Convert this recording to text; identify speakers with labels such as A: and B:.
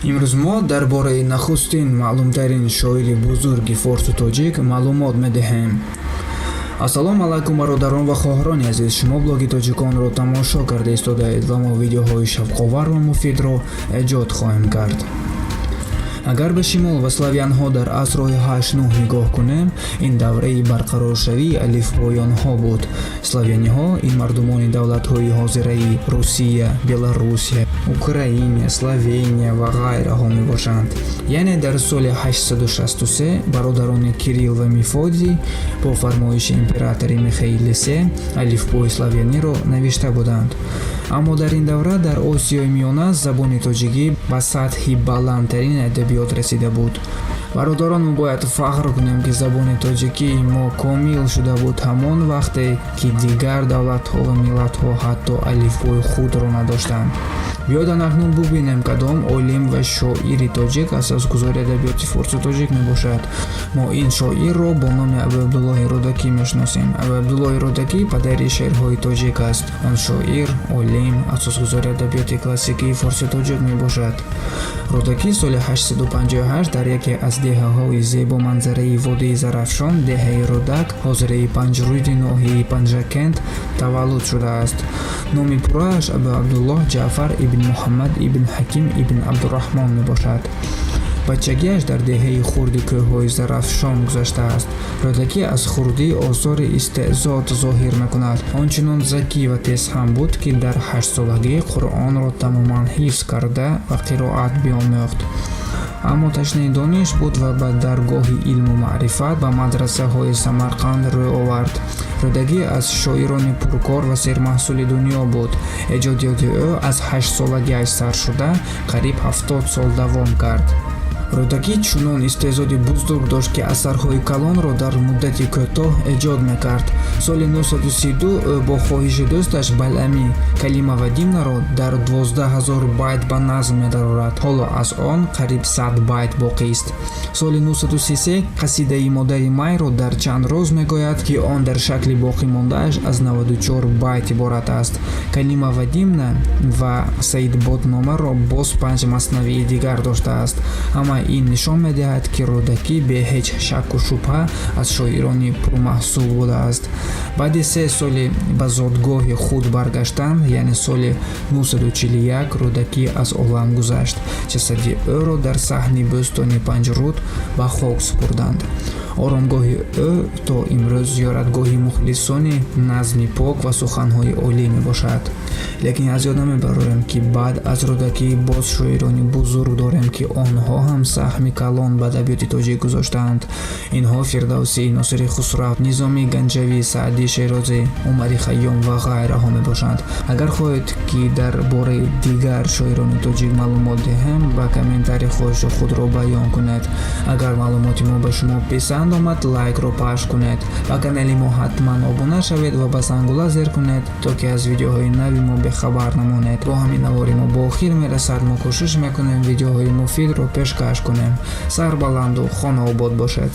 A: имрӯз мо дар бораи нахустин маълумтарин шоири бузурги форсу тоҷик маълумот медиҳем. Ассалому алайкум бародарон ва хоҳарони азиз, шумо блоги тоҷиконро тамошо карда истодаед ва мо видеоҳои шавқовар ва муфидро эҷод хоҳем кард. агар ба шимол ва славянҳо дар асрҳои 8-9 нигоҳ кунем, ин давраи барқароршавии алифбоёнҳо буд. славяниҳо ин мардумони давлатҳои ҳозираи Русия, Беларусия, Украина, Словения ва ғайраҳо мебошанд. яъне дар соли 863 бародарони Кирилл ва Мефодий бо фармоиши императори Михаил се алифбои славяниро навишта буданд. аммо дар ин давра дар Осиёи Миёна забони тоҷикӣ ба сатҳи баландтарини адабиёт расида буд. бародарон, мо бояд фахр кунем, ки забони тоҷикии мо комил шуда буд ҳамон вақте, ки дигар давлатҳо ва миллатҳо ҳатто алифбои худро надоштанд. биёед акнун бубинем кадом олим ва шоири тоҷик асосгузори адабиёти форсу тоҷик мебошад. мо ин шоирро бо номи Абу Абдуллоҳи Рӯдакӣ мешиносем. Абу Абдуллоҳи Рӯдакӣ падари шеърҳои тоҷик аст. он шоир, олим, асосгузори адабиёти классикии форсу тоҷик мебошад. Рӯдакӣ соли 858 дар яке аз деҳаҳои зебоманзараи водии Зарафшон, деҳаи Рӯдак, ҳозираи Панҷрӯди ноҳияи Панҷакент таваллуд шудааст. номи пуррааш Абу Абдуллоҳ Ҷаъфар ибн Муҳаммад ибн Ҳаким ибн Абдурраҳмон мебошад. бачагиаш дар деҳаи хурди кӯҳҳои Зарафшон гузаштааст. Рӯдакӣ аз хурдӣ осори истеъзод зоҳир мекунад. он чунон закӣ ва тез ҳам буд, ки дар 8-солагӣ Қуръонро тамоман ҳифз карда ва қироат биомӯхт. аммо ташнаи дониш буд ва ба даргоҳи илму маърифат ба мадрасаҳои Самарқанд рӯй овард. Рӯдакӣ аз шоирони пуркор ва сермаҳсули дунё буд. эҷодиёти ӯ аз 8-солагиаш сар шуда, қариб 70 сол давом кард. Рӯдакӣ чунон истеъзоди бузург дошт, ки асарҳои калонро дар муддати кӯтоҳ эҷод мекард. соли 932 ӯ бо хоҳиши дӯсташ Балъамӣ калима ва димнаро дар 12000 байт ба назм медарорад. ҳоло аз он қариб 100 байт боқист. соли 933 қасидаи модари майро дар чанд роз мегояд, ки он дар шакли боқӣ мондааш аз 94 байт иборат аст. калима ва димна ва Саидбодномаро боз 5 маснавии дигар доштааст. ама ин нишон медиҳад, ки Рӯдакӣ бе ҳеҷ шакку шубҳа аз шоирони пурмаҳсул будааст. баъди 3 соли ба зодгоҳи худ баргаштан, яъне соли 941, Рӯдакӣ аз олам гузашт. ҷасади ӯро дар саҳни бӯстони Панҷруд ба хок супурданд. оромгоҳи ӯ то имрӯз зиёратгоҳи мухлисони назми пок ва суханҳои олӣ мебошад. лекин аз ёд намебарорем, ки баъд аз Рӯдакӣ боз шоирони бузург дорем, ки онҳо ҳам саҳми калон ба адабиёти тоҷик гузоштаанд. инҳо Фирдавсӣ, Носири Хусрав, Низоми Ганҷавӣ, Саъдӣ Шерозӣ, Умари Хайём ва ғайраҳо мебошанд. агар хоҳед, ки дар бораи дигар шоирони тоҷик маълумот диҳем, ба комментарӣ хоҳишу худро баён кунед. агар маълумоти мо ба шумо писанд омад, лайкро пахш кунед. ба канали мо ҳатман обуна шавед ва ба зангула зер кунед, то ки аз видеоҳои нави мо бехабар намонед. бо ҳамин навори мо ба охир мерасад. мо кӯшиш мекунем видеоҳои муфидро пешкаш кунем. сар баланду хона обод бошед.